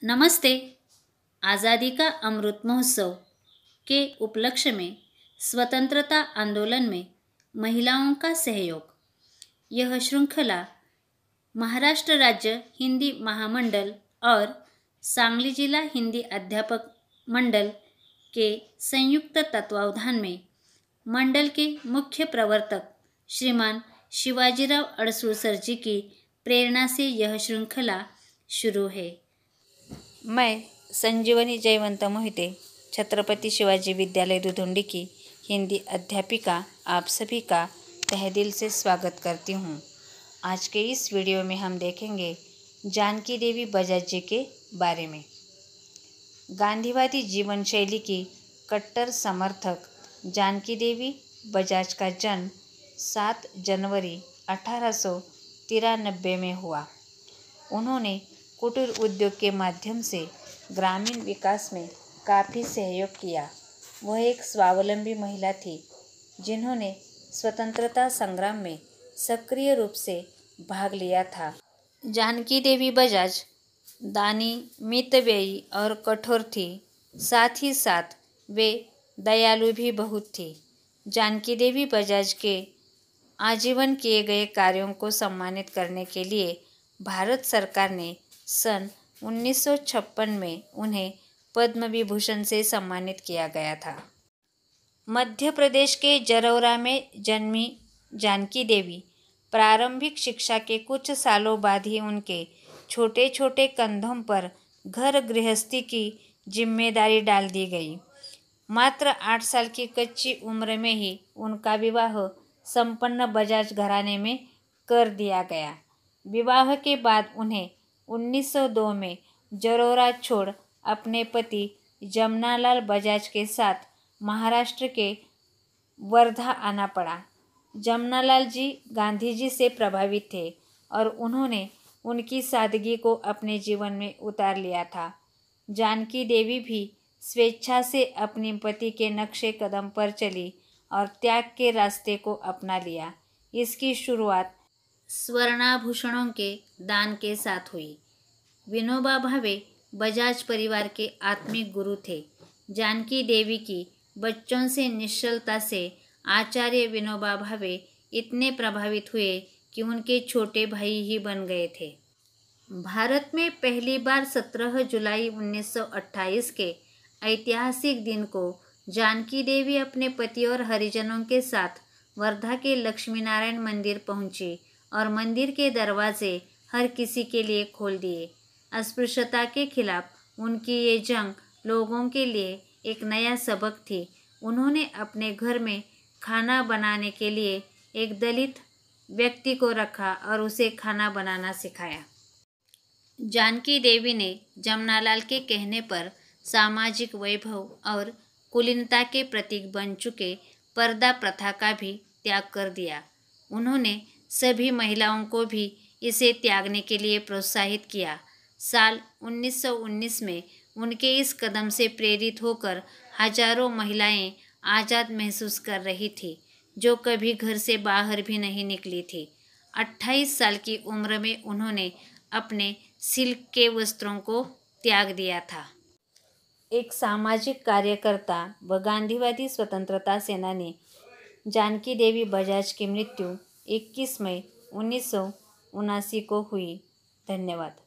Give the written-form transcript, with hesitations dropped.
नमस्ते। आज़ादी का अमृत महोत्सव के उपलक्ष्य में स्वतंत्रता आंदोलन में महिलाओं का सहयोग, यह श्रृंखला महाराष्ट्र राज्य हिंदी महामंडल और सांगली जिला हिंदी अध्यापक मंडल के संयुक्त तत्वावधान में मंडल के मुख्य प्रवर्तक श्रीमान शिवाजीराव अडसूळसर जी की प्रेरणा से यह श्रृंखला शुरू है। मैं संजीवनी जयवंत मोहिते, छत्रपति शिवाजी विद्यालय दुधुंडी की हिंदी अध्यापिका, आप सभी का तहे दिल से स्वागत करती हूँ। आज के इस वीडियो में हम देखेंगे जानकी देवी बजाज जी के बारे में। गांधीवादी जीवन शैली की कट्टर समर्थक जानकी देवी बजाज का जन्म 7 जनवरी 1893 में हुआ। उन्होंने कुटीर उद्योग के माध्यम से ग्रामीण विकास में काफ़ी सहयोग किया। वह एक स्वावलंबी महिला थी जिन्होंने स्वतंत्रता संग्राम में सक्रिय रूप से भाग लिया था। जानकी देवी बजाज दानी, मितव्ययी और कठोर थी। साथ ही साथ वे दयालु भी बहुत थी। जानकी देवी बजाज के आजीवन किए गए कार्यों को सम्मानित करने के लिए भारत सरकार ने सन 1956 में उन्हें पद्म विभूषण से सम्मानित किया गया था। मध्य प्रदेश के जरौरा में जन्मी जानकी देवी प्रारंभिक शिक्षा के कुछ सालों बाद ही उनके छोटे छोटे कंधों पर घर गृहस्थी की जिम्मेदारी डाल दी गई। मात्र 8 साल की कच्ची उम्र में ही उनका विवाह संपन्न बजाज घराने में कर दिया गया। विवाह के बाद उन्हें 1902 में जरौरा छोड़ अपने पति जमनालाल बजाज के साथ महाराष्ट्र के वर्धा आना पड़ा। जमनालाल जी गांधी जी से प्रभावित थे और उन्होंने उनकी सादगी को अपने जीवन में उतार लिया था। जानकी देवी भी स्वेच्छा से अपने पति के नक्शे कदम पर चली और त्याग के रास्ते को अपना लिया। इसकी शुरुआत स्वर्णाभूषणों के दान के साथ हुई। विनोबा भावे बजाज परिवार के आत्मिक गुरु थे। जानकी देवी की बच्चों से निश्चलता से आचार्य विनोबा भावे इतने प्रभावित हुए कि उनके छोटे भाई ही बन गए थे। भारत में पहली बार 17 जुलाई 1928 के ऐतिहासिक दिन को जानकी देवी अपने पति और हरिजनों के साथ वर्धा के लक्ष्मी नारायण मंदिर पहुंची और मंदिर के दरवाजे हर किसी के लिए खोल दिए। अस्पृश्यता के खिलाफ उनकी ये जंग लोगों के लिए एक नया सबक थी। उन्होंने अपने घर में खाना बनाने के लिए एक दलित व्यक्ति को रखा और उसे खाना बनाना सिखाया। जानकी देवी ने जमनालाल के कहने पर सामाजिक वैभव और कुलीनता के प्रतीक बन चुके पर्दा प्रथा का भी त्याग कर दिया। उन्होंने सभी महिलाओं को भी इसे त्यागने के लिए प्रोत्साहित किया। साल 1919 में उनके इस कदम से प्रेरित होकर हजारों महिलाएं आज़ाद महसूस कर रही थी, जो कभी घर से बाहर भी नहीं निकली थी। 28 साल की उम्र में उन्होंने अपने सिल्क के वस्त्रों को त्याग दिया था। एक सामाजिक कार्यकर्ता व गांधीवादी स्वतंत्रता सेनानी जानकी देवी बजाज की मृत्यु 21 मई 1979 को हुई। धन्यवाद।